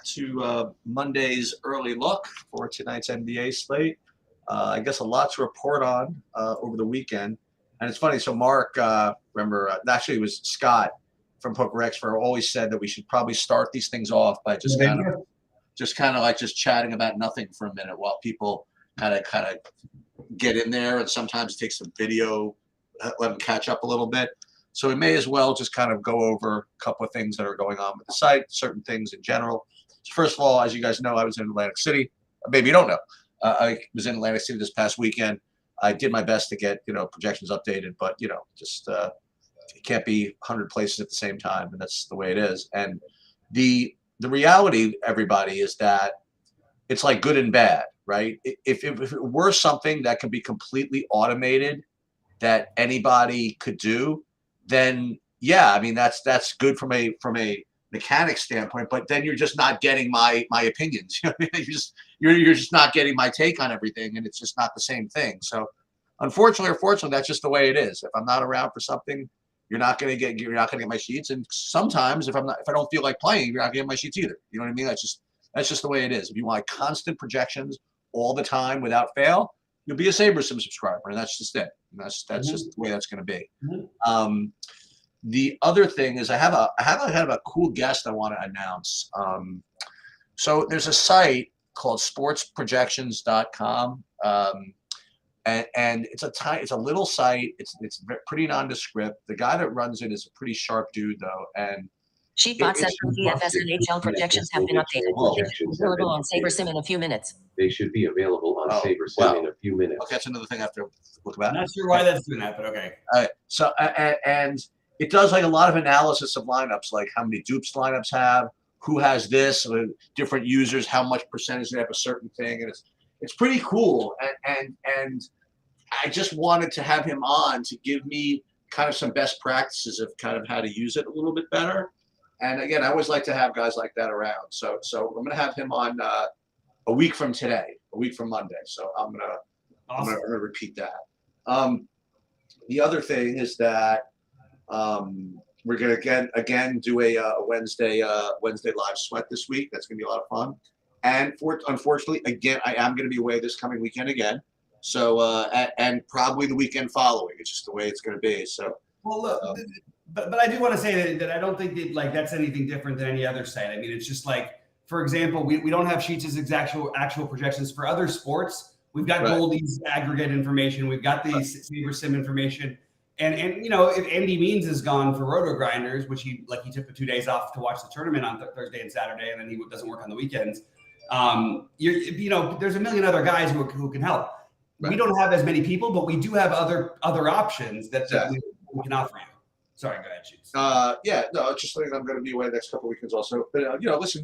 To Monday's early look for tonight's NBA slate. I guess a lot to report on over the weekend. And it's funny. So Mark, remember, actually it was Scott from Poker Expert always said that we should probably start these things off by just kind of like just chatting about nothing for a minute while people kind of get in there. And sometimes it takes some video, let them catch up a little bit. So we may as well just kind of go over a couple of things that are going on with the site, certain things in general. So first of all, as you guys know, I was in Atlantic City. Maybe you don't know. I was in Atlantic City this past weekend. I did my best to get, projections updated, but, just it can't be 100 places at the same time, and that's the way it is. And the reality, everybody, is that it's like good and bad, right? If it were something that could be completely automated that anybody could do, then yeah, I mean that's good from a mechanic standpoint, but then you're just not getting my opinions. You're just not getting my take on everything, and it's just not the same thing. So unfortunately or fortunately, that's just the way it is. If I'm not around for something, you're not gonna get my sheets. And sometimes if I don't feel like playing, you're not getting my sheets either. You know what I mean? That's just the way it is. If you want constant projections all the time without fail, you'll be a SaberSim subscriber, and that's just it. And that's just the way that's going to be. The other thing is I have a cool guest I want to announce. So there's a site called sportsprojections.com. And it's a little site. It's pretty nondescript. The guy that runs it is a pretty sharp dude though. And Sheetbot says DFS and HL projections have been updated. Available on SaberSim in a few minutes. They should be available on SaberSim in a few minutes. Okay, that's another thing I have to look about. I'm not sure why that's doing that, but okay. All right. So and it does like a lot of analysis of lineups, like how many dupes lineups have, who has this, different users, how much percentage they have a certain thing, and it's pretty cool. And I just wanted to have him on to give me kind of some best practices of kind of how to use it a little bit better. And again, I always like to have guys like that around. So I'm going to have him on a week from today, a week from Monday. So I'm going to repeat that. The other thing is that we're going to again do a Wednesday live sweat this week. That's going to be a lot of fun. And unfortunately, again, I am going to be away this coming weekend again. So and probably the weekend following. It's just the way it's going to be. So well, look. But I do want to say that I don't think that that's anything different than any other site. I mean, it's just like, for example, we don't have Sheets' actual projections for other sports. We've got Goldie's aggregate information. We've got the SaberSim information. And if Andy Means is gone for Roto Grinders, which he took the 2 days off to watch the tournament on Thursday and Saturday, and then he doesn't work on the weekends. There's a million other guys who can help. Right. We don't have as many people, but we do have other options that we can offer you. Sorry, go ahead, Sheets. Just like I'm going to be away the next couple of weekends also. But listen,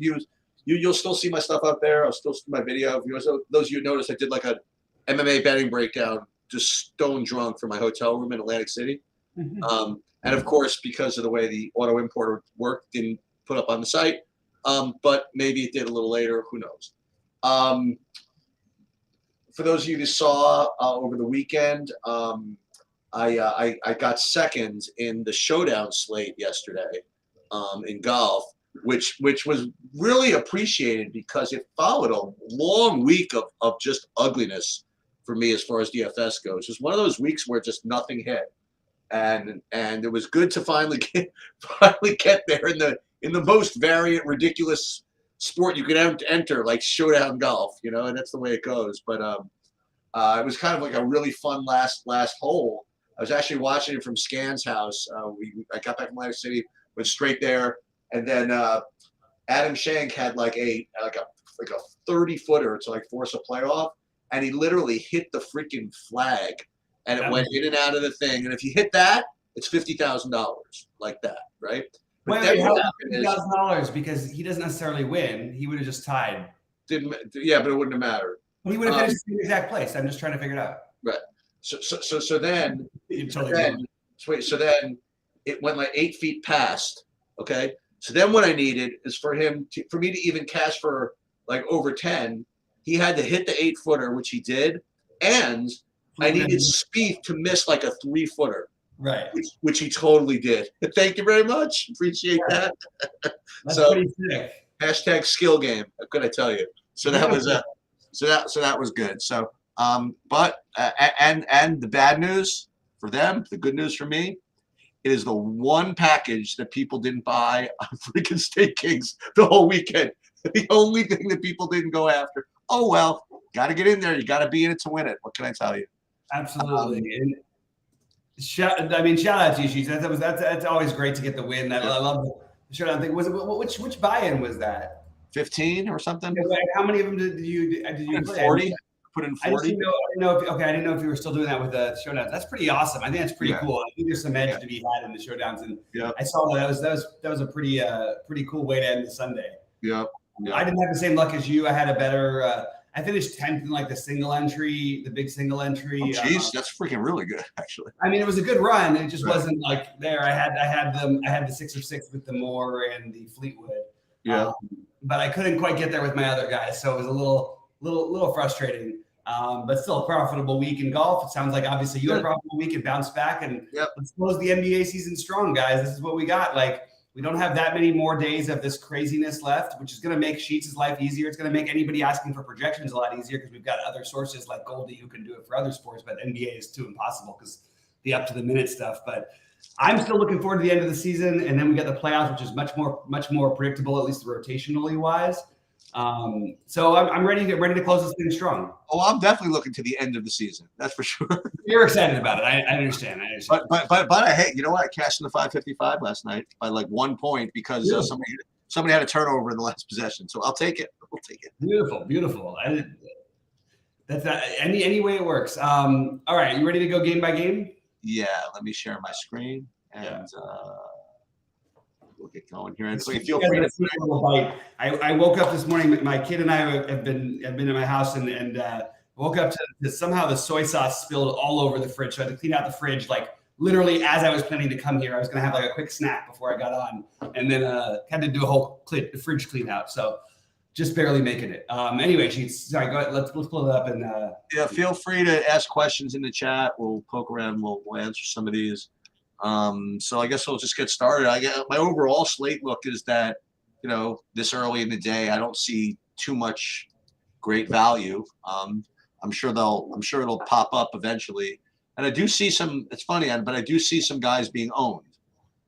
you'll still see my stuff out there. I'll still see my video. Those of you noticed I did like a MMA betting breakdown, just stone drunk from my hotel room in Atlantic City. Mm-hmm. And of course, because of the way the auto importer worked, didn't put up on the site. But maybe it did a little later. Who knows? For those of you who saw over the weekend. I got second in the showdown slate yesterday in golf, which was really appreciated because it followed a long week of just ugliness for me as far as DFS goes. It was one of those weeks where just nothing hit, and it was good to finally get there in the most variant, ridiculous sport you could enter, like showdown golf, and that's the way it goes. But it was kind of like a really fun last hole. I was actually watching it from Scan's house. I got back from Atlantic City, went straight there, and then Adam Shank had like a 30-footer to like force a playoff, and he literally hit the freaking flag, and it went in and out of the thing. And if you hit that, it's $50,000 like that, right? But wait, $50,000 because he doesn't necessarily win. He would have just tied. But it wouldn't have mattered. He would have finished in the exact place. I'm just trying to figure it out. So then it went like 8 feet past. Okay. So then what I needed is for me to even cash for like over 10, he had to hit the 8-footer, which he did. And I needed Spieth to miss like a 3-footer. Right. Which he totally did. Thank you very much. Appreciate that. That's pretty sick. Hashtag skill game. What could I tell you? So that was so that was good. So but and the bad news for them, the good news for me, it is the one package that people didn't buy on freaking Steak Kings the whole weekend. The only thing that people didn't go after. Oh well, got to get in there. You got to be in it to win it. What can I tell you? Absolutely. And shout out to you, Sheets. That's always great to get the win. I love the showdown thing. Was it which buy-in was that? 15 or something. How many of them did you play? 40. Put in 40. I didn't know if you were still doing that with the showdowns. That's pretty awesome. I think that's pretty cool. I think there's some edge to be had in the showdowns, and I saw that was a pretty cool way to end the Sunday. Yep. I didn't have the same luck as you. I had a better. I finished 10th in like the single entry, the big single entry. Oh, geez, that's freaking really good, actually. I mean, it was a good run. It just wasn't like there. I had the 6 of 6 with the Moore and the Fleetwood. Yeah. But I couldn't quite get there with my other guys, so it was a little frustrating. But still a profitable week in golf. It sounds like obviously you had a profitable week and bounced back, and let's close the NBA season strong, guys. This is what we got. Like, we don't have that many more days of this craziness left, which is going to make Sheets' life easier. It's going to make anybody asking for projections a lot easier because we've got other sources like Goldie who can do it for other sports, but NBA is too impossible because the up to the minute stuff. But I'm still looking forward to the end of the season, and then we got the playoffs, which is much more predictable, at least rotationally wise. So I'm ready to close this thing strong. Oh, I'm definitely looking to the end of the season. That's for sure. You're excited about it. I understand. But hey, you know what? I cashed in the 555 last night by like 1 point because somebody had a turnover in the last possession. So I'll take it. Beautiful. That's not, any way it works. All right, you ready to go game by game? Yeah. Let me share my screen and. We'll get going here. And so you feel free to. I woke up this morning. My kid and I have been in my house and woke up to somehow the soy sauce spilled all over the fridge. So I had to clean out the fridge like literally as I was planning to come here. I was going to have like a quick snack before I got on, and then had to do a whole fridge clean out. So just barely making it. Anyway, sorry. Go ahead. Let's pull it up and. Feel free to ask questions in the chat. We'll poke around. We'll answer some of these. So I guess we'll just get started. My overall slate look is that, this early in the day, I don't see too much great value. I'm sure it'll pop up eventually. And I do see it's funny, but I do see some guys being owned.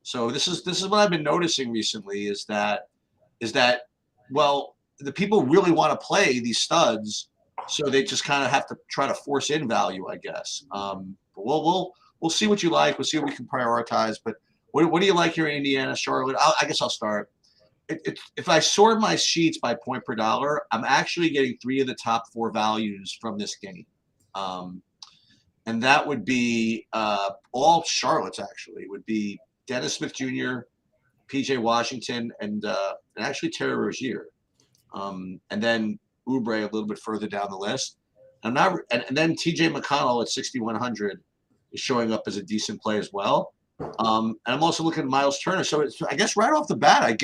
So this is what I've been noticing recently is that, well, the people really want to play these studs. So they just kind of have to try to force in value, I guess. But we'll see what you like. We'll see what we can prioritize. But what do you like here in Indiana, Charlotte? I guess I'll start. If I sort my sheets by point per dollar, I'm actually getting 3 of the top 4 values from this game. And that would be all Charlotte's actually. It would be Dennis Smith Jr., P.J. Washington, and actually Terry Rozier. And then Oubre a little bit further down the list. And then T.J. McConnell at 6,100. Is showing up as a decent play as well. And I'm also looking at Miles Turner. So I guess right off the bat,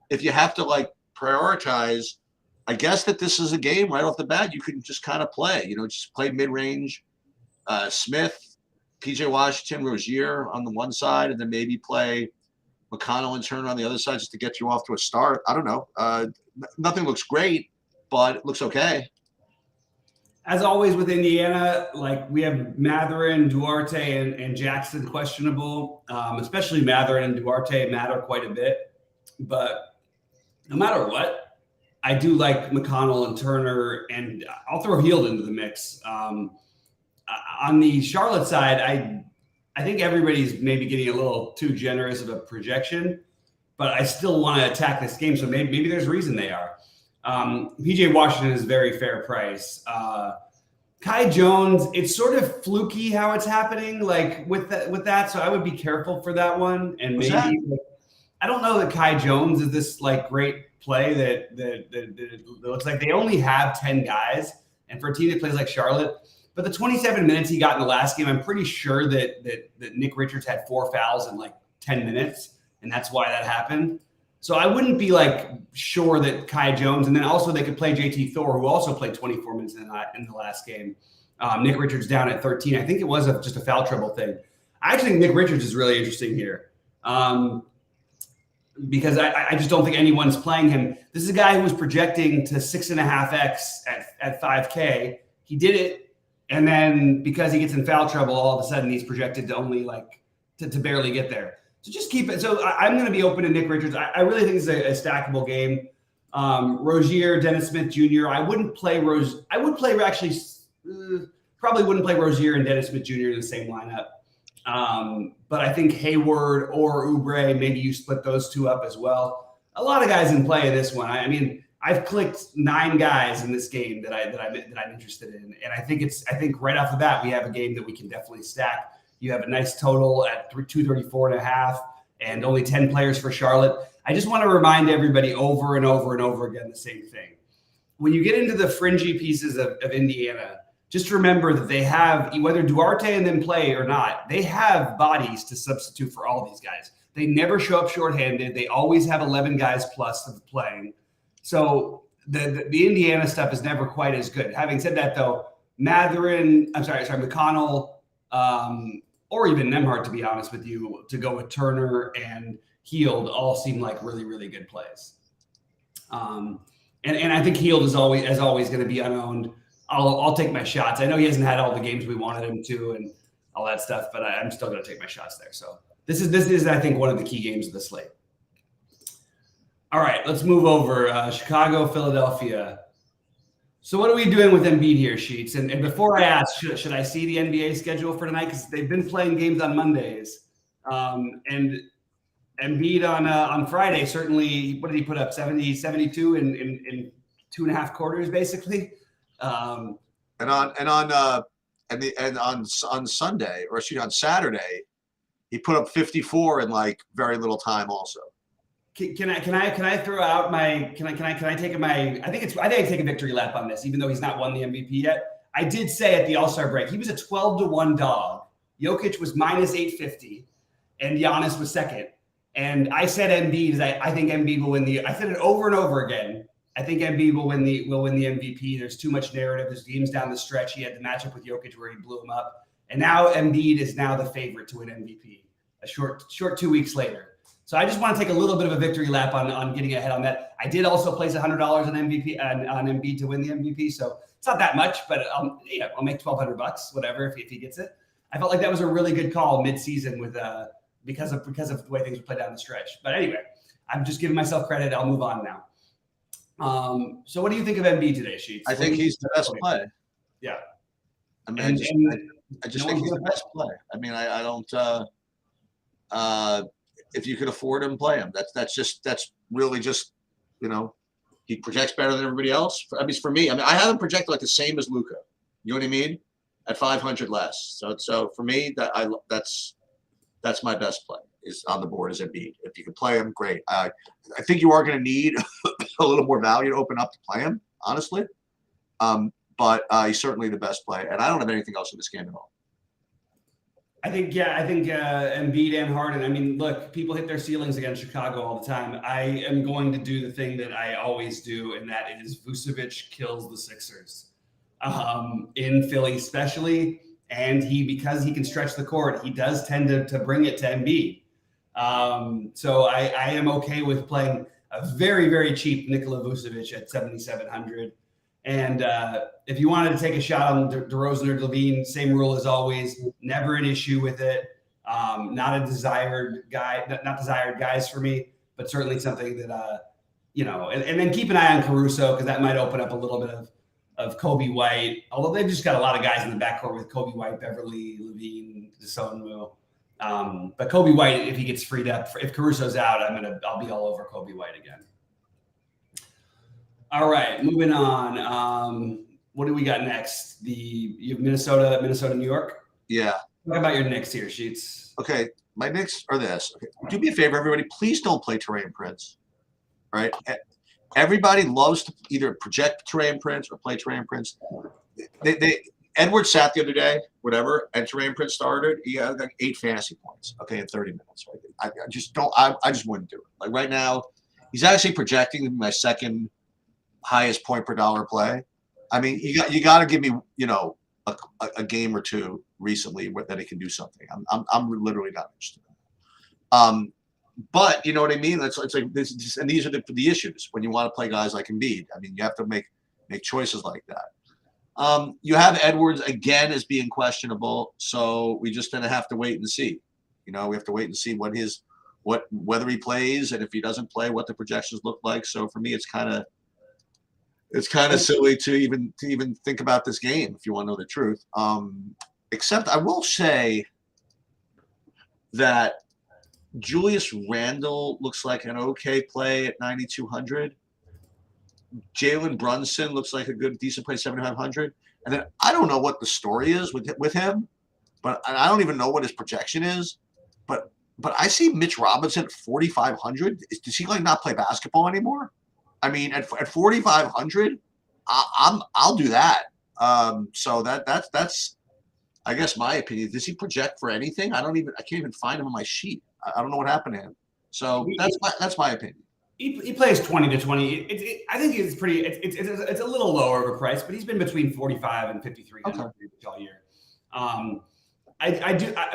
if you have to like prioritize, I guess that this is a game right off the bat you can just kind of play, just play mid-range, Smith, PJ Washington, Rozier on the one side, and then maybe play McConnell and Turner on the other side just to get you off to a start. I don't know. Nothing looks great, but it looks okay. As always with Indiana, like we have Matherin, Duarte, and Jackson questionable. Especially Matherin and Duarte matter quite a bit. But no matter what, I do like McConnell and Turner, and I'll throw Hield into the mix. On the Charlotte side, I think everybody's maybe getting a little too generous of a projection, but I still want to attack this game. So maybe there's a reason they are. PJ Washington is very fair price. Kai Jones, it's sort of fluky how it's happening, like with that. So I would be careful for that one. And maybe I don't know that Kai Jones is this like great play that looks like they only have 10 guys, and for a team that plays like Charlotte. But the 27 minutes he got in the last game, I'm pretty sure that Nick Richards had 4 fouls in like 10 minutes, and that's why that happened. So I wouldn't be like sure that Kai Jones, and then also they could play JT Thor, who also played 24 minutes in the last game. Nick Richards down at 13. I think it was just a foul trouble thing. I actually think Nick Richards is really interesting here. because I just don't think anyone's playing him. This is a guy who was projecting to 6.5x at 5K. He did it, and then because he gets in foul trouble, all of a sudden he's projected to only to barely get there. So just keep it. So I'm going to be open to Nick Richards. I really think it's a stackable game. Rozier, Dennis Smith Jr. I wouldn't play Rose. I would play actually. Probably wouldn't play Rozier and Dennis Smith Jr. in the same lineup. But I think Hayward or Oubre, maybe you split those two up as well. A lot of guys in play in this one. I mean, I've clicked 9 guys in this game that I'm interested in, and I think right off the bat we have a game that we can definitely stack. You have a nice total at 234.5, and only 10 players for Charlotte. I just want to remind everybody over and over and over again the same thing. When you get into the fringy pieces of Indiana, just remember that they have, whether Duarte and them play or not, they have bodies to substitute for all these guys. They never show up shorthanded. They always have 11 guys plus of playing. So the Indiana stuff is never quite as good. Having said that, though, McConnell, or even Nemhart, to be honest with you, to go with Turner and Hield all seem like really, really good plays. And I think Hield is always going to be unowned. I'll take my shots. I know he hasn't had all the games we wanted him to and all that stuff, but I'm still going to take my shots there. So this is I think one of the key games of the slate. All right, let's move over. Chicago, Philadelphia. So what are we doing with Embiid here, Sheets? And before I ask, should I see the NBA schedule for tonight? Because they've been playing games on Mondays. And Embiid on Friday, certainly, what did he put up? 70, 72 in 2.5 quarters, basically. On Sunday, or excuse me, on Saturday, he put up 54 in like very little time also. Can I throw out my can I take I take a victory lap on this, even though he's not won the MVP yet. I did say at the All-Star break he was a 12-1 dog. Jokic was -850, and Giannis was second. And I said Embiid, I think Embiid will win I said it over and over again. I think Embiid will win the MVP. There's too much narrative. There's games down the stretch. He had the matchup with Jokic where he blew him up, and now Embiid is now the favorite to win MVP. A short 2 weeks later. So I just want to take a little bit of a victory lap on getting ahead on that. I did also place $100 on MVP on Embiid to win the MVP, so it's not that much, but I'll make $1,200, whatever, if he gets it. I felt like that was a really good call mid-season with because of the way things played down the stretch. But anyway, I'm just giving myself credit. I'll move on now. So what do you think of Embiid today, Sheets? I think he's the best play. Yeah. I mean, I just think he's the best play. I mean, I don't. If you could afford him, play him. That's really just, he projects better than everybody else. I mean, for me, I have him projected like the same as Luka. You know what I mean? At 500 less. So for me, that's my best play is on the board is Embiid. If you can play him, great. I think you are going to need a little more value to open up to play him, honestly. But he's certainly the best play, and I don't have anything else in this game at all. I think Embiid and Harden. I mean, look, people hit their ceilings against Chicago all the time. I am going to do the thing that I always do, and that is Vucevic kills the Sixers in Philly, especially. And because he can stretch the court, he does tend to bring it to Embiid. So I am okay with playing a very, very cheap Nikola Vucevic at 7,700. And if you wanted to take a shot on DeRozan or Levine, same rule as always. Never an issue with it. Not a desired guy, not desired guys for me, but certainly something that and then keep an eye on Caruso because that might open up a little bit of Kobe White. Although they've just got a lot of guys in the backcourt with Kobe White, Beverly, Levine, DeSonmu. But Kobe White, if he gets freed up, if Caruso's out, I'll be all over Kobe White again. All right, moving on. What do we got next? You have Minnesota, New York? Yeah. Talk about your Knicks here, Sheets. Okay, my Knicks are this. Okay. Do me a favor, everybody. Please don't play Taurean Prince. All right? Everybody loves to either project Taurean Prince or play Taurean Prince. Edwards sat the other day, whatever, and Taurean Prince started. He had like 8 fantasy points, in 30 minutes. Right? I just wouldn't do it. Like right now, he's actually projecting to be my second highest point per dollar play. I mean, you got to give me, a game or two recently that he can do something. I'm literally not interested. But you know what I mean? It's like this, and these are the issues when you want to play guys like Embiid. I mean, you have to make choices like that. You have Edwards again as being questionable, so we just gonna have to wait and see. You know, we have to wait and see whether he plays, and if he doesn't play, what the projections look like. So for me, it's kind of silly to even think about this game if you want to know the truth. Except I will say that Julius Randle looks like an okay play at 9,200. Jalen Brunson looks like a decent play, 7,500. And then I don't know what the story is with him, but I don't even know what his projection is. But I see Mitch Robinson at 4,500. Does he like not play basketball anymore? I mean, at 4,500, I'll do that. So that's I guess my opinion. Does he project for anything? I can't even find him on my sheet. I don't know what happened to him. So that's my opinion. He plays 20 to 20. I think it's pretty. It's a little lower of a price, but he's been between 45 and 5,300 all year.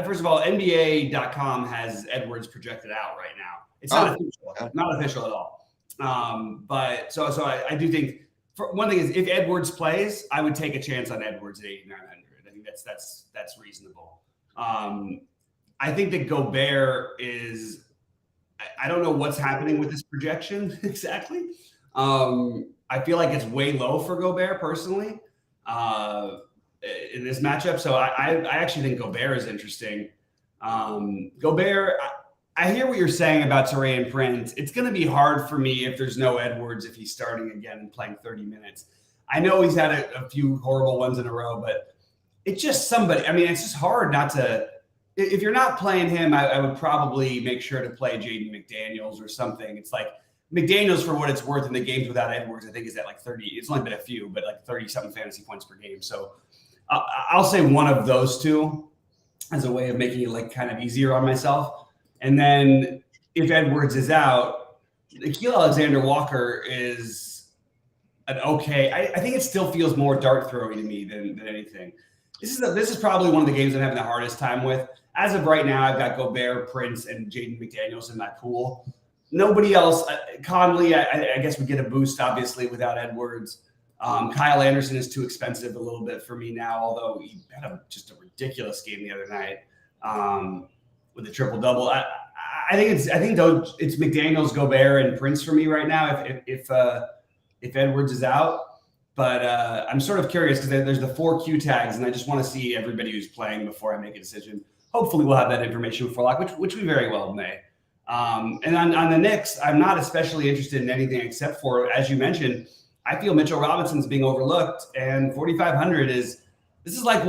First of all, NBA.com has Edwards projected out right now. It's not official, not official at all. But so I do think one thing is if Edwards plays, I would take a chance on Edwards at 8,900. I think that's reasonable. I think that Gobert is. I don't know what's happening with this projection exactly. I feel like it's way low for Gobert personally in this matchup. So I actually think Gobert is interesting. Gobert, I hear what you're saying about Taurean Prince. It's going to be hard for me if there's no Edwards, if he's starting again and playing 30 minutes. I know he's had a few horrible ones in a row, but it's just somebody. I mean, it's just hard not to. If you're not playing him, I would probably make sure to play Jaden McDaniels or something. It's like McDaniels, for what it's worth, in the games without Edwards, I think is at like 30. It's only been a few, but like 30-something fantasy points per game. So I'll say one of those two as a way of making it like kind of easier on myself. And then if Edwards is out, Nickeil Alexander-Walker is an okay. I think it still feels more dart throwing to me than anything. This is probably one of the games I'm having the hardest time with. As of right now, I've got Gobert, Prince, and Jaden McDaniels in that pool. Nobody else. Conley, I guess, would get a boost, obviously, without Edwards. Kyle Anderson is too expensive a little bit for me now, although he had just a ridiculous game the other night with a triple-double. I think it's McDaniels, Gobert, and Prince for me right now if Edwards is out. But I'm sort of curious because there's the 4 Q tags, and I just want to see everybody who's playing before I make a decision. Hopefully, we'll have that information before lock, which we very well may. And on the Knicks, I'm not especially interested in anything except for, as you mentioned, I feel Mitchell Robinson's being overlooked, and 4,500 is like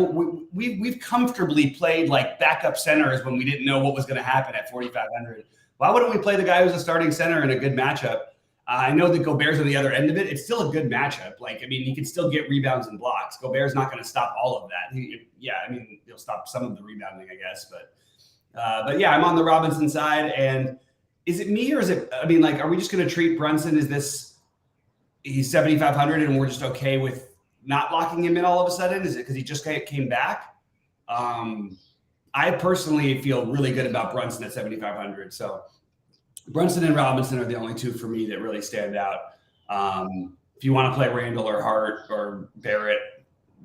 we've comfortably played like backup centers when we didn't know what was going to happen at 4,500. Why wouldn't we play the guy who's a starting center in a good matchup? I know that Gobert's on the other end of it. It's still a good matchup. Like, I mean, he can still get rebounds and blocks. Gobert's not going to stop all of that. He'll stop some of the rebounding, I guess. But yeah, I'm on the Robinson side. And is it me or is it? I mean, like, are we just going to treat Brunson as he's 7,500 and we're just okay with not locking him in all of a sudden? Is it because he just came back? I personally feel really good about Brunson at 7,500. So Brunson and Robinson are the only two for me that really stand out. If you want to play Randall or Hart or Barrett,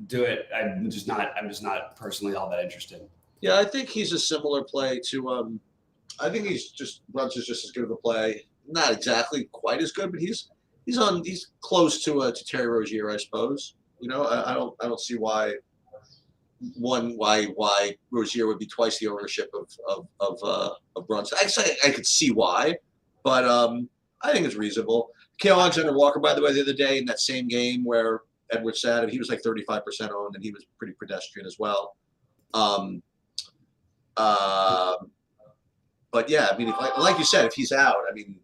do it. I'm just not personally all that interested. Yeah, I think he's a similar play to. I think Brunson's just as good of a play. Not exactly quite as good, but he's close to Terry Rozier, I suppose. You know, I don't see why Rozier would be twice the ownership of Brunson. I could see why, but I think it's reasonable. Nickeil Alexander-Walker, by the way, the other day in that same game where Edwards sat him, he was like 35% owned, and he was pretty pedestrian as well. But yeah, I mean, like you said, if he's out, I mean,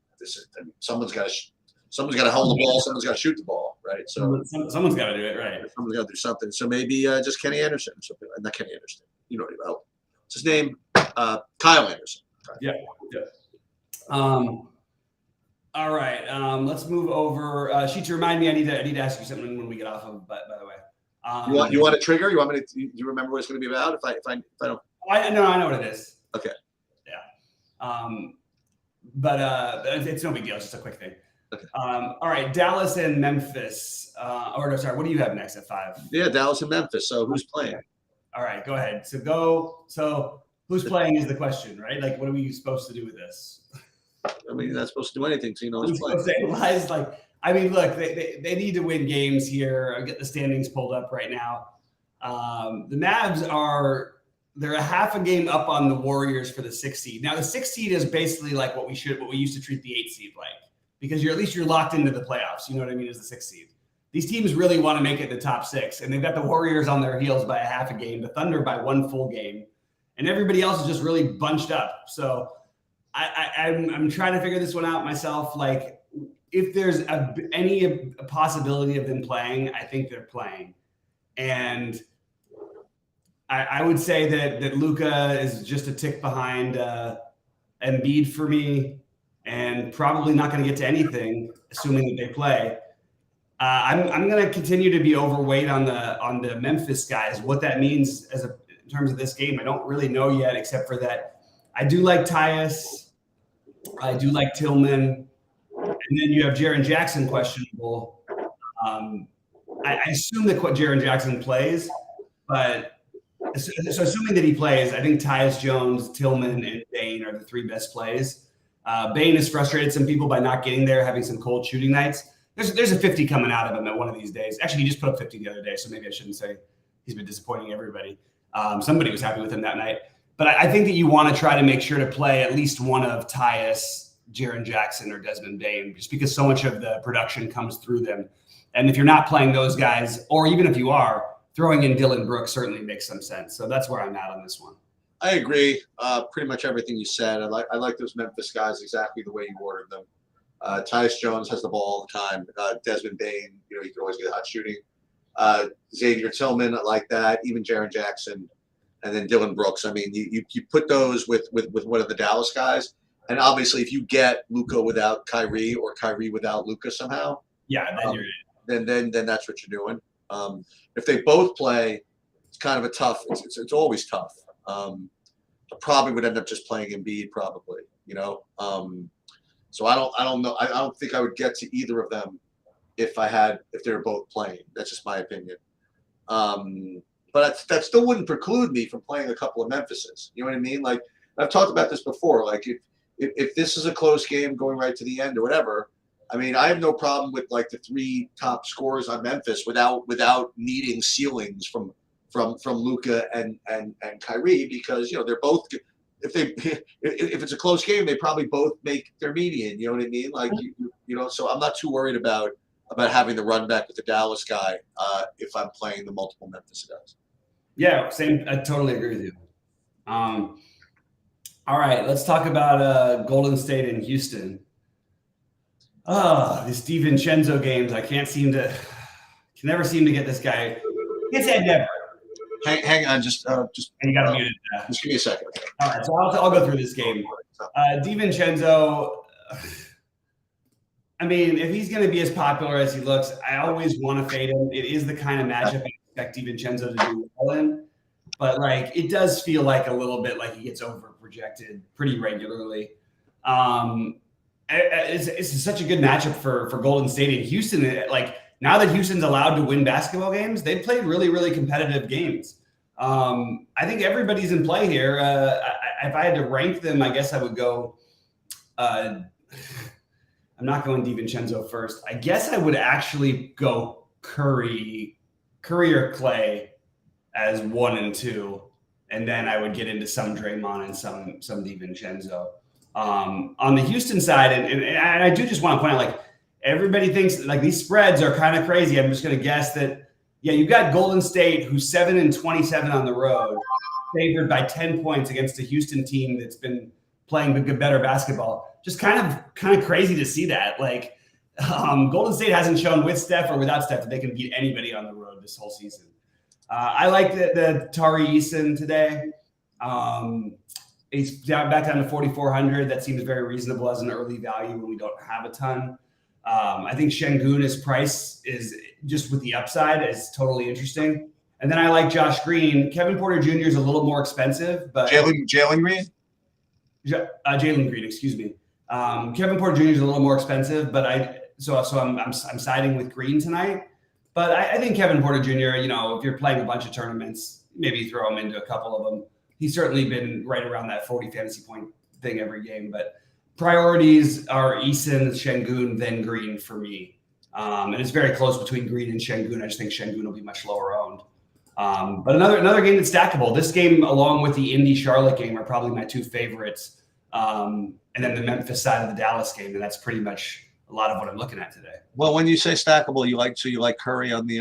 someone's got to hold the ball, someone's got to shoot the ball, right? So someone's got to do it, right? Someone's got to do something. So maybe just Kenny Anderson or something. Not Kenny Anderson. You know what about? What's his name? Kyle Anderson. Yeah. All right. Let's move over. Sheets, remind me. I need to ask you something when we get off of. By the way, you want a trigger? You want me to? Do you remember what it's going to be about? If I don't. I know what it is. Okay. Yeah. but it's no big deal. It's just a quick thing. Okay. All right, Dallas and Memphis. What do you have next at 5? Yeah, Dallas and Memphis. So who's playing? All right, go ahead. So who's playing is the question, right? Like, what are we supposed to do with this? I mean, you're not supposed to do anything, so you know who's playing. Look, they need to win games here. I get the standings pulled up right now. The Mavs they're a half a game up on the Warriors for the 6th seed. Now, the 6th seed is basically like what we used to treat the 8th seed like, because at least you're locked into the playoffs. You know what I mean? As the 6th seed. These teams really want to make it the top 6, and they've got the Warriors on their heels by a half a game, the Thunder by 1 full game, and everybody else is just really bunched up. So I'm trying to figure this one out myself. Like, if there's any possibility of them playing, I think they're playing. And I would say that Luka is just a tick behind Embiid for me, and probably not going to get to anything, assuming that they play. I'm going to continue to be overweight on the Memphis guys. What that means in terms of this game, I don't really know yet, except for that I do like Tyus. I do like Tillman. And then you have Jaren Jackson questionable. I assume that Jaren Jackson plays, but so assuming that he plays, I think Tyus Jones, Tillman, and Bane are the 3 best plays. Bane has frustrated some people by not getting there, having some cold shooting nights. There's a 50 coming out of him at one of these days. Actually, he just put up 50 the other day, so maybe I shouldn't say he's been disappointing everybody. Somebody was happy with him that night. But I think that you want to try to make sure to play at least one of Tyus, Jaren Jackson, or Desmond Bane, just because so much of the production comes through them. And if you're not playing those guys, or even if you are, throwing in Dylan Brooks certainly makes some sense. So that's where I'm at on this one. I agree. Pretty much everything you said. I like those Memphis guys exactly the way you ordered them. Tyus Jones has the ball all the time. Desmond Bane, he can always get hot shooting. Xavier Tillman, I like that. Even Jaren Jackson, and then Dylan Brooks. I mean, you put those with one of the Dallas guys, and obviously if you get Luka without Kyrie or Kyrie without Luka somehow, then that's what you're doing. If they both play, it's kind of a tough. It's always tough. I probably would end up just playing Embiid, probably. So I don't know. I don't think I would get to either of them if they were both playing. That's just my opinion. But that still wouldn't preclude me from playing a couple of Memphises. You know what I mean? Like, I've talked about this before. Like, if this is a close game going right to the end or whatever, I mean, I have no problem with like the 3 top scorers on Memphis without needing ceilings from Luka and Kyrie, because they're both. If it's a close game, they probably both make their median. You know what I mean? Like so I'm not too worried about having the run back with the Dallas guy if I'm playing the multiple Memphis guys. Yeah, same. I totally agree with you. All right, let's talk about Golden State and Houston. These DiVincenzo games, I can never seem to get this guy. It's Ed never. Hang on, just and you got to mute it. Just give me a second. All right, so I'll go through this game. DiVincenzo. I mean, if he's going to be as popular as he looks, I always want to fade him. It is the kind of matchup I expect DiVincenzo to do well in, but like it does feel like a little bit like he gets over projected pretty regularly. It's such a good matchup for Golden State and Houston. Like, now that Houston's allowed to win basketball games, they've played really, really competitive games. I think everybody's in play here. If I had to rank them, I guess I would go. I'm not going DiVincenzo first. I guess I would actually go Curry or Clay as 1 and 2, and then I would get into some Draymond and some DiVincenzo. On the Houston side, and I do just want to point out, like, everybody thinks like these spreads are kind of crazy. I'm just going to guess that, you've got Golden State, who's 7-27 on the road, favored by 10 points against a Houston team that's been playing better basketball. Just kind of crazy to see that. Like, Golden State hasn't shown with Steph or without Steph that they can beat anybody on the road this whole season. I like the Tari Eason today. He's back down to 4,400. That seems very reasonable as an early value when we don't have a ton. I think Şengün's price is just with the upside is totally interesting. And then I like Josh Green. Kevin Porter Jr. is a little more expensive, but Jalen Green? Jalen Green, excuse me. Kevin Porter Jr. is a little more expensive, but I'm siding with Green tonight. But I think Kevin Porter Jr., if you're playing a bunch of tournaments, maybe throw him into a couple of them. He's certainly been right around that 40 fantasy point thing every game. But priorities are Eason, Şengün, then Green for me. And it's very close between Green and Şengün. I just think Şengün will be much lower owned. But another game that's stackable. This game, along with the Indy-Charlotte game, are probably my two favorites. And then the Memphis side of the Dallas game, and that's pretty much a lot of what I'm looking at today. Well, when you say stackable, you like Curry on the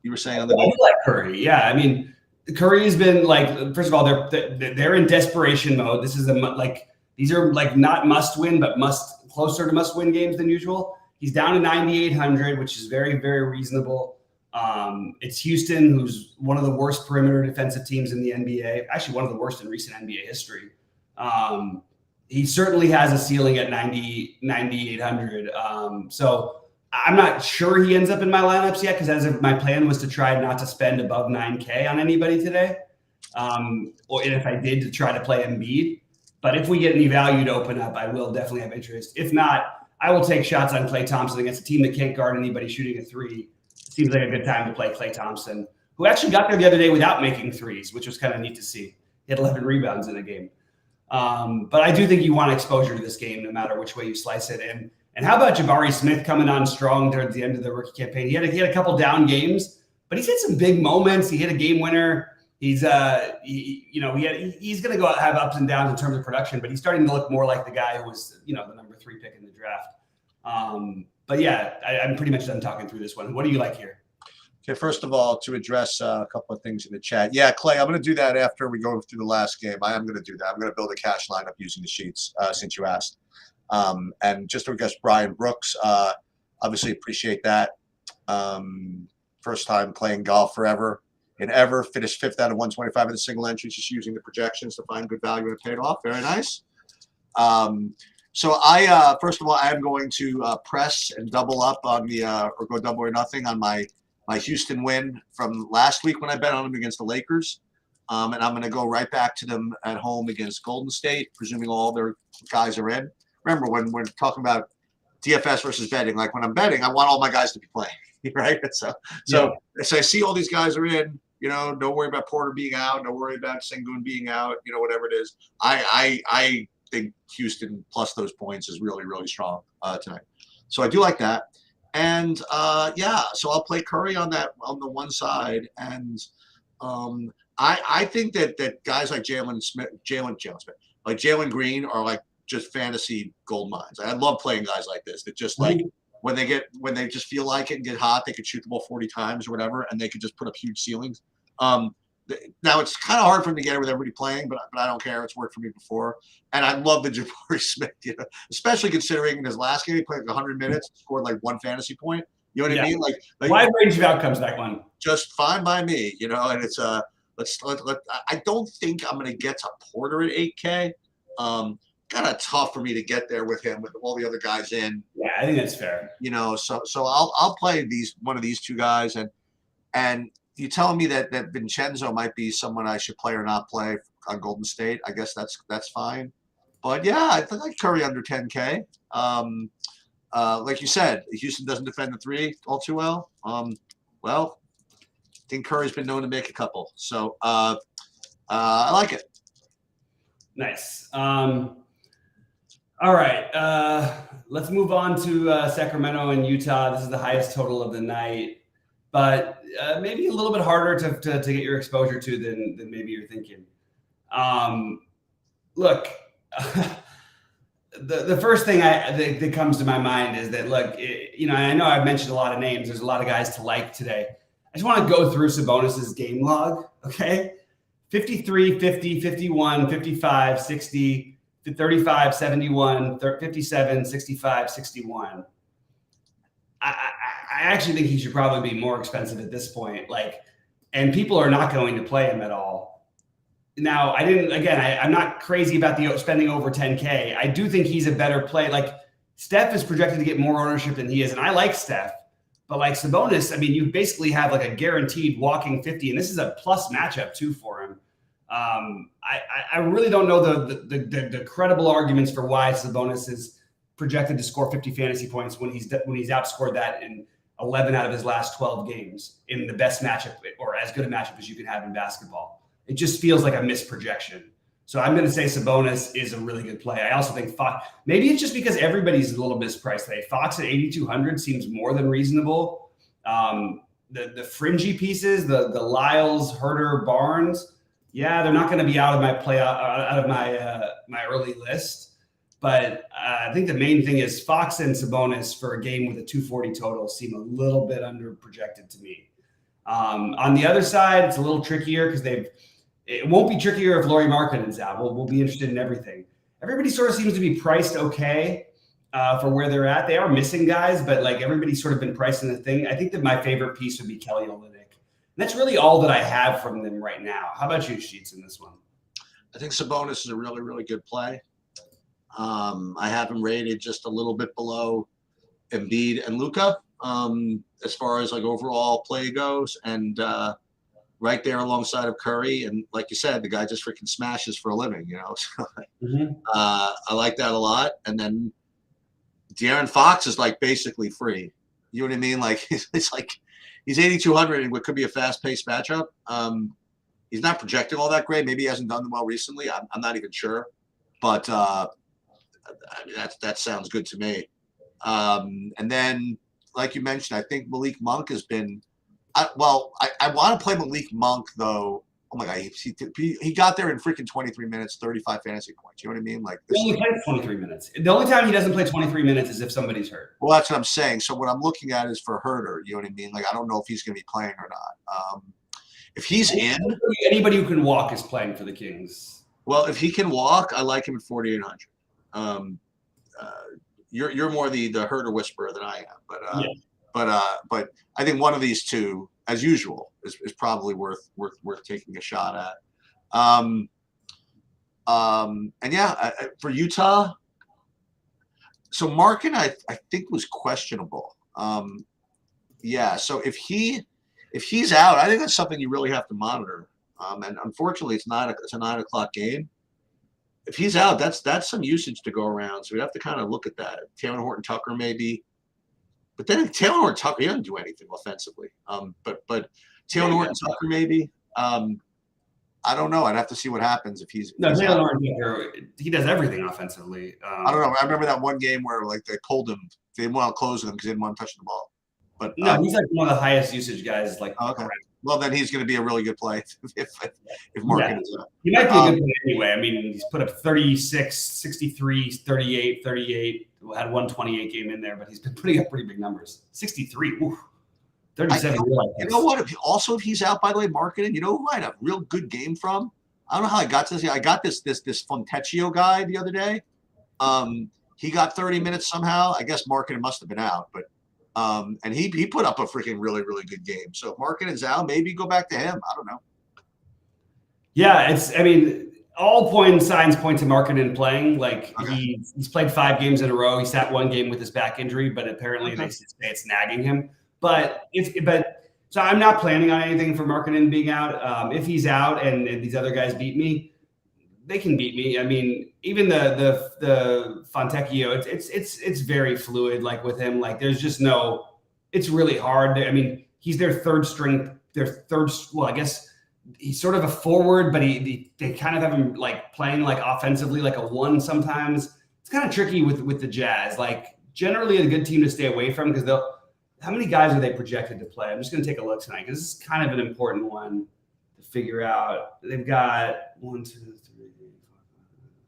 you were saying on the. I do like Curry. Yeah, I mean, Curry has been like, first of all, they're in desperation mode. This is these are like not must win, but closer to must win games than usual. He's down to 9,800, which is very, very reasonable. It's Houston, who's one of the worst perimeter defensive teams in the NBA, actually one of the worst in recent NBA history. He certainly has a ceiling at 9,800. So I'm not sure he ends up in my lineups yet, because my plan was to try not to spend above 9K on anybody today. And if I did, to try to play Embiid. But if we get any value to open up, I will definitely have interest. If not, I will take shots on Klay Thompson against a team that can't guard anybody shooting a three. Seems like a good time to play Klay Thompson, who actually got there the other day without making threes, which was kind of neat to see. He had 11 rebounds in a game. But I do think you want exposure to this game, no matter which way you slice it. And how about Jabari Smith coming on strong towards the end of the rookie campaign? He had a couple down games, but he's had some big moments. He hit a game winner. He's he's going to go out, have ups and downs in terms of production, but he's starting to look more like the guy who was the number 3 pick in the draft. But yeah, I'm pretty much done talking through this one. What do you like here? Okay, first of all, to address a couple of things in the chat. Yeah, Clay, I'm going to do that after we go through the last game. I am going to do that. I'm going to build a cash lineup using the sheets, since you asked. And just to address Brian Brooks, obviously appreciate that. First time playing golf ever, finished 5th out of 125 in the single entries, just using the projections to find good value, and it paid off. Very nice. So I, first of all, I am going to press and double up on the, or go double or nothing on my Houston win from last week when I bet on them against the Lakers. And I'm going to go right back to them at home against Golden State, presuming all their guys are in. Remember, when we're talking about DFS versus betting, like when I'm betting, I want all my guys to be playing, right? So I see all these guys are in, don't worry about Porter being out, don't worry about Şengün being out, whatever it is. I think Houston plus those points is really, really strong tonight. So I do like that. And so I'll play Curry on the one side. And I think that guys like Jalen Green are like just fantasy gold mines. I love playing guys like this that just like when they just feel like it and get hot, they could shoot the ball 40 times or whatever, and they could just put up huge ceilings. Now it's kind of hard for him to get it with everybody playing, but I don't care. It's worked for me before, and I love the Jabari Smith, especially considering in his last game he played like 100 minutes, scored like 1 fantasy point. You know what I mean? Like wide range of outcomes that one. Just fine by me, And it's I don't think I'm going to get to Porter at 8K. Kind of tough for me to get there with him with all the other guys in. Yeah, I think that's fair. So I'll play one of these two guys, and you telling me that Vincenzo might be someone I should play or not play on Golden State. I guess that's fine. But yeah, I think I'd Curry under 10K. Like you said, Houston doesn't defend the 3 all too well. Well, I think Curry's been known to make a couple. So I like it. Nice. All right. Let's move on to Sacramento and Utah. This is the highest total of the night, but maybe a little bit harder to get your exposure to than maybe you're thinking. Look, the first thing that comes to my mind is that, look, I know I've mentioned a lot of names. There's a lot of guys to like today. I just want to go through Sabonis's game log, okay? 53, 50, 51, 55, 60, 35, 71, 57, 65, 61. I actually think he should probably be more expensive at this point. And people are not going to play him at all. Now, I'm not crazy about the spending over 10K. I do think he's a better play. Like, Steph is projected to get more ownership than he is, and I like Steph. But like Sabonis, you basically have like a guaranteed walking 50, and this is a plus matchup too for him. I really don't know the credible arguments for why Sabonis is projected to score 50 fantasy points when he's outscored that in 11 out of his last 12 games in the best matchup, or as good a matchup as you can have in basketball. It just feels like a misprojection. So I'm going to say Sabonis is a really good play. I also think Fox, maybe it's just because everybody's a little mispriced today. Fox at 8,200 seems more than reasonable. The fringy pieces, the Lyles, Herter, Barnes, yeah, they're not going to be out of my early list. But I think the main thing is Fox and Sabonis for a game with a 240 total seem a little bit under projected to me. On the other side, it's a little trickier because it won't be trickier if Lauri Markkanen's out. We'll be interested in everything. Everybody sort of seems to be priced okay for where they're at. They are missing guys, but like everybody's sort of been priced in the thing. I think that my favorite piece would be Kelly Olynyk. And that's really all that I have from them right now. How about you, Sheets, in this one? I think Sabonis is a really, really good play. I have him rated just a little bit below Embiid and Luka as far as like overall play goes, and right there alongside of Curry. And like you said, the guy just freaking smashes for a living, you know. So, I like that a lot. And then De'Aaron Fox is like basically free. You know what I mean? Like it's like he's 8,200 in what could be a fast-paced matchup. He's not projecting all that great. Maybe he hasn't done well recently. I'm not even sure, but I mean, that sounds good to me. And then, like you mentioned, I think Malik Monk has been. I want to play Malik Monk though. Oh my God, he got there in freaking 23 minutes, 35 fantasy points. You know what I mean? Like he only plays 23 minutes. The only time he doesn't play 23 minutes is if somebody's hurt. Well, that's what I'm saying. So what I'm looking at is for Herter. You know what I mean? Like I don't know if he's going to be playing or not. If he's anybody who can walk is playing for the Kings. Well, if he can walk, I like him at 4,800. You're more the Herter whisperer than I am, but I think one of these two, as usual, is probably worth taking a shot at. And yeah, for Utah, so Markin I think was questionable. Yeah, so if he's out, I think that's something you really have to monitor. And unfortunately, it's a 9 o'clock game. If he's out, that's some usage to go around. So we have to kind of look at that. Taylor Horton-Tucker maybe, but then Taylor Horton-Tucker, he doesn't do anything offensively. But Taylor Horton-Tucker maybe. I don't know. I'd have to see what happens if he's. No, Taylor Horton-Tucker, he does everything offensively. I don't know. I remember that one game where like they pulled him. They didn't want to close him because they didn't want to touch the ball. But no, he's like one of the highest usage guys. Like okay. Well, then he's going to be a really good play if Markin is out. He might be a good play anyway. I mean, he's put up 36, 63, 38, 38. Had 128 game in there, but he's been putting up pretty big numbers. 63, oof. 37. You know what? If he's out, by the way, Markin, you know who I had a real good game from? I don't know how I got this. I got this Fontecchio guy the other day. He got 30 minutes somehow. I guess Markin must have been out, but and he put up a freaking really, really good game. So if Markin is out, maybe go back to him. I don't know. Yeah, all signs point to Markkanen playing. Like he's played 5 games in a row. He sat 1 game with his back injury, but apparently they say it's nagging him. So I'm not planning on anything for Markkanen being out. If he's out and these other guys beat me, they can beat me. I mean, even the Fontecchio, it's very fluid. Like with him, like there's just no. It's really hard. I mean, he's their third string. Well, I guess he's sort of a forward, but they kind of have him like playing like offensively, like a 1 sometimes. It's kind of tricky with the Jazz. Like generally a good team to stay away from because how many guys are they projected to play? I'm just going to take a look tonight because this is kind of an important one to figure out. They've got 1, 2, 3, 4, 5,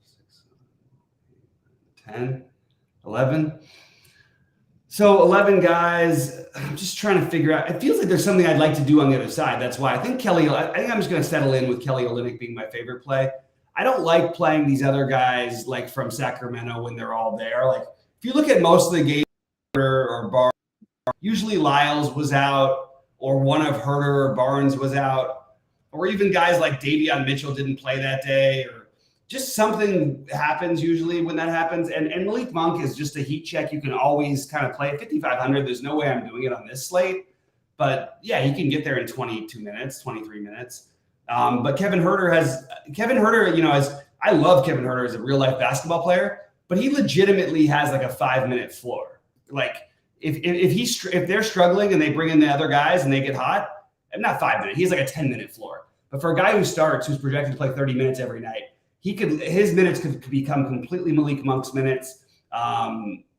6, 7, 8, 9, 10, 11. So 11 guys. I'm just trying to figure out. It feels like there's something I'd like to do on the other side. That's why I think I'm just going to settle in with Kelly Olynyk being my favorite play. I don't like playing these other guys like from Sacramento when they're all there. Like if you look at most of the games or Barnes, usually Lyles was out or one of Herter or Barnes was out, or even guys like Davion Mitchell didn't play that day, or just something happens usually when that happens. And Malik Monk is just a heat check. You can always kind of play at 5,500. There's no way I'm doing it on this slate. But, yeah, he can get there in 22 minutes, 23 minutes. But Kevin Herter, you know, I love Kevin Herter as a real life basketball player, but he legitimately has like a 5-minute floor. Like if they're struggling and they bring in the other guys and they get hot, not 5 minutes, he's like a 10-minute floor. But for a guy who starts, who's projected to play 30 minutes every night, his minutes could become completely Malik Monk's minutes.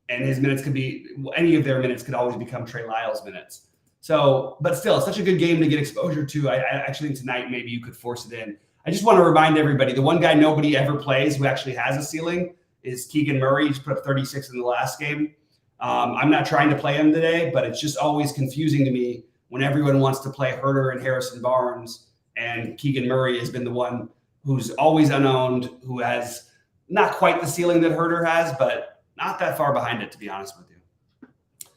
And his minutes could be, any of their minutes could always become Trey Lyles minutes. So, but still, it's such a good game to get exposure to. I actually think tonight maybe you could force it in. I just want to remind everybody, the one guy nobody ever plays who actually has a ceiling is Keegan Murray. He's put up 36 in the last game. I'm not trying to play him today, but it's just always confusing to me when everyone wants to play Herter and Harrison Barnes, and Keegan Murray has been the one who's always unowned, who has not quite the ceiling that Herter has, but not that far behind it, to be honest with you.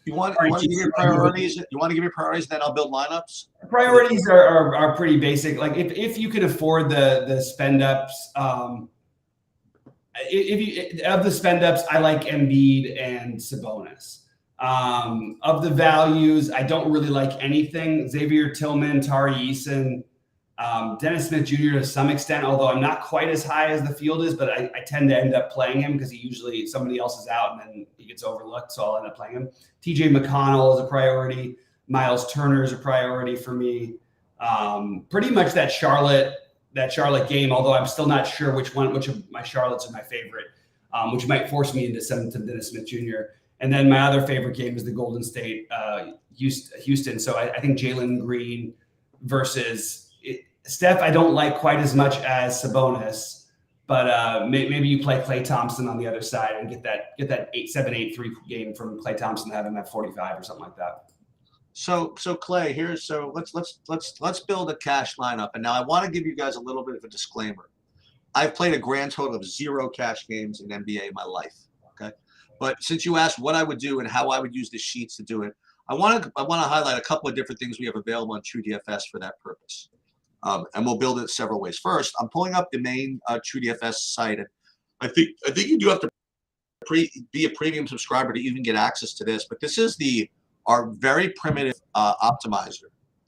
You want to give me priorities? You want to give me priorities, then I'll build lineups? Priorities are pretty basic. Like if you can afford the spend ups, of the spend ups, I like Embiid and Sabonis. Of the values, I don't really like anything. Xavier Tillman, Tari Eason, Dennis Smith Jr. to some extent, although I'm not quite as high as the field is, but I tend to end up playing him because somebody else is out and then he gets overlooked, so I'll end up playing him. TJ McConnell is a priority. Miles Turner is a priority for me. Pretty much that Charlotte game, although I'm still not sure which of my Charlottes are my favorite, which might force me into some to Dennis Smith Jr. And then my other favorite game is the Golden State Houston. So I think Jalen Green versus Steph, I don't like quite as much as Sabonis, but maybe you play Klay Thompson on the other side and get that 7-8-3 game from Klay Thompson having that 45 or something like that. So Clay, let's build a cash lineup. And now I want to give you guys a little bit of a disclaimer. I've played a grand total of 0 cash games in NBA in my life. Okay, but since you asked what I would do and how I would use the sheets to do it, I want to highlight a couple of different things we have available on TrueDFS for that purpose. And we'll build it several ways. First, I'm pulling up the main TrueDFS site. And I think you do have to be a premium subscriber to even get access to this. But this is our very primitive optimizer,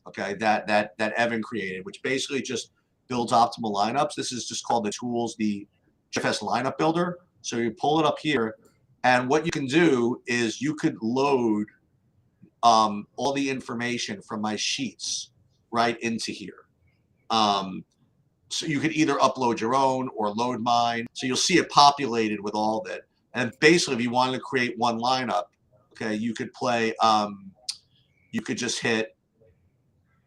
okay, that Evan created, which basically just builds optimal lineups. This is just called the tools, the TrueDFS lineup builder. So you pull it up here, and what you can do is you could load all the information from my sheets right into here. So you could either upload your own or load mine. So you'll see it populated with all of it. And basically, if you wanted to create one lineup, okay, you could play, you could just hit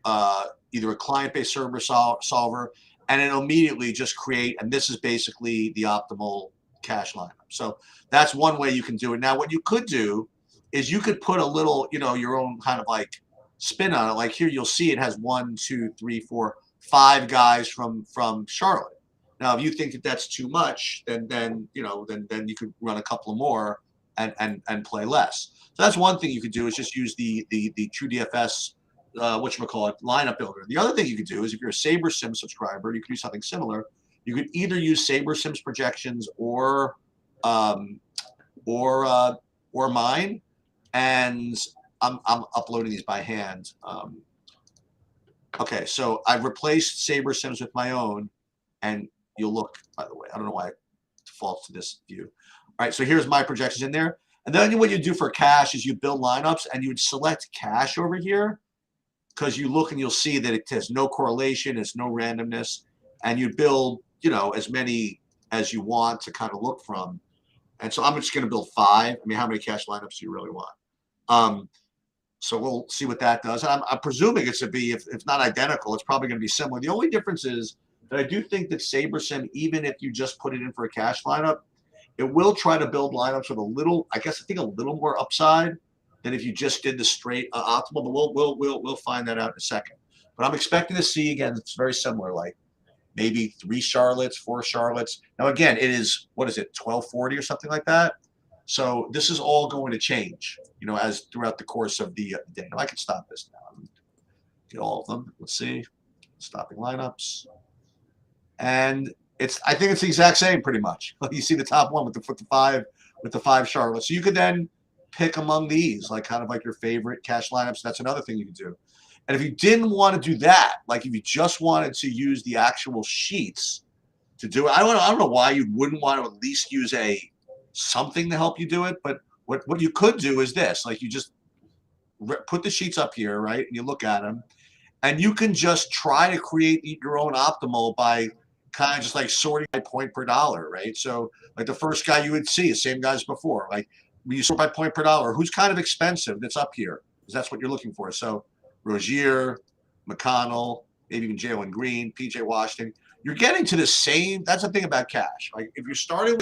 either a client-based server solver, and it'll immediately just create, and this is basically the optimal cash lineup. So that's one way you can do it. Now, what you could do is you could put a little, your own kind of like spin on it. Like here, you'll see it has 1, 2, 3, 4, 5 guys from Charlotte. Now, if you think that that's too much, then you could run a couple more and play less. So that's one thing you could do, is just use the TrueDFS lineup builder. The other thing you could do is, if you're a SaberSim subscriber, you could do something similar. You could either use SaberSim's projections or mine, and I'm uploading these by hand. Okay, so I've replaced SaberSims with my own, and you'll look, by the way, I don't know why it defaults to this view. All right, so here's my projections in there. And then what you do for cash is you build lineups, and you would select cash over here, because you look and you'll see that it has no correlation, it's no randomness, and you build, as many as you want to kind of look from. And so I'm just going to build 5. I mean, how many cash lineups do you really want? So we'll see what that does. And I'm presuming it's to be, if not identical, it's probably going to be similar. The only difference is that I do think that SaberSim, even if you just put it in for a cash lineup, it will try to build lineups with a little more upside than if you just did the straight optimal. But we'll find that out in a second. But I'm expecting to see, again, it's very similar, like maybe 3 Charlottes, 4 Charlottes. Now, again, it is, 1240 or something like that. So this is all going to change, as throughout the course of the day. Now, I can stop this now. Get all of them. Let's see. Stopping lineups. And I think it's the exact same pretty much. You see the top one with the 5 Charlotte. So you could then pick among these, like kind of like your favorite cash lineups. That's another thing you can do. And if you didn't want to do that, like if you just wanted to use the actual sheets to do it, I don't know why you wouldn't want to at least use something to help you do it. But what you could do is this: like you just put the sheets up here, right, and you look at them, and you can just try to create your own optimal by kind of just like sorting by point per dollar, right? So like the first guy you would see, the same guys before, like when you sort by point per dollar, who's kind of expensive that's up here, because that's what you're looking for. So Rozier, McConnell, maybe even Jalen Green, PJ Washington. You're getting to the same. That's the thing about cash. Like if you're starting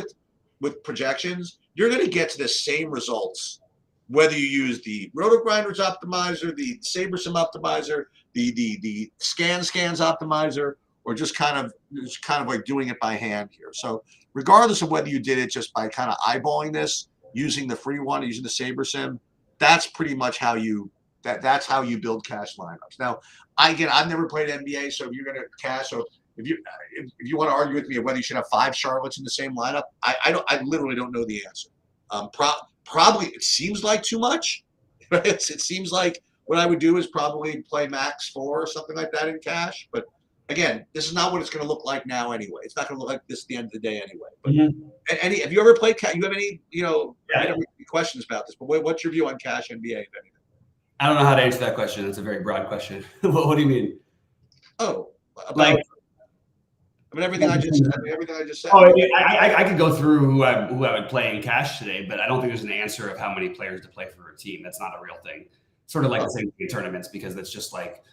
with projections, you're going to get to the same results whether you use the Roto Grinders optimizer, the SaberSim optimizer, the scans optimizer, or just kind of like doing it by hand here. So regardless of whether you did it just by kind of eyeballing this, using the free one, using the SaberSim, that's pretty much how you that's how you build cash lineups. Now, I've never played NBA, so if you're going to cash, so if you want to argue with me of whether you should have 5 Charlottes in the same lineup, I literally don't know the answer. Probably it seems like too much. Right? It seems like what I would do is probably play max 4 or something like that in cash. But again, this is not what it's going to look like now anyway. It's not going to look like this at the end of the day anyway. But have you ever played cash? You have any questions about this? But what's your view on cash NBA, if anything? I don't know how to answer that question. It's a very broad question. What do you mean? Oh, everything I just said. Oh, I could go through who I would play in cash today, but I don't think there's an answer of how many players to play for a team. That's not a real thing. Sort of like the same thing in tournaments, because that's just like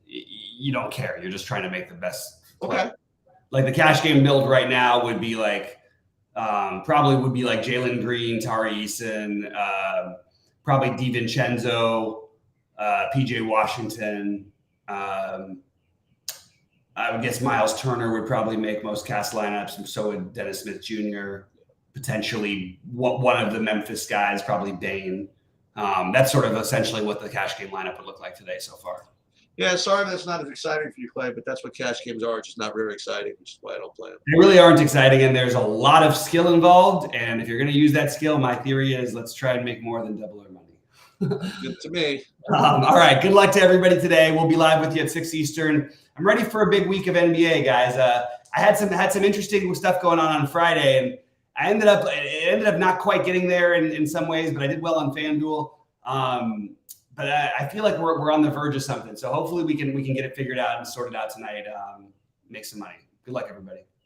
you don't care. You're just trying to make the best play. Okay. Like the cash game build right now would be like probably would be like Jalen Green, Tari Eason, probably DiVincenzo, PJ Washington. I would guess Miles Turner would probably make most cast lineups, and so would Dennis Smith Jr. Potentially one of the Memphis guys, probably Bane. That's sort of essentially what the cash game lineup would look like today so far. Yeah, sorry that's not as exciting for you, Clay, but that's what cash games are. Just not very exciting, which is why I don't play them. They really aren't exciting, and there's a lot of skill involved. And if you're going to use that skill, my theory is let's try and make more than double our money. Good to me. All right. Good luck to everybody today. We'll be live with you at 6 Eastern. I'm ready for a big week of NBA, guys. I had some interesting stuff going on Friday, and it ended up not quite getting there in some ways, but I did well on FanDuel. But I feel like we're on the verge of something. So hopefully we can get it figured out and sorted out tonight. Make some money. Good luck, everybody.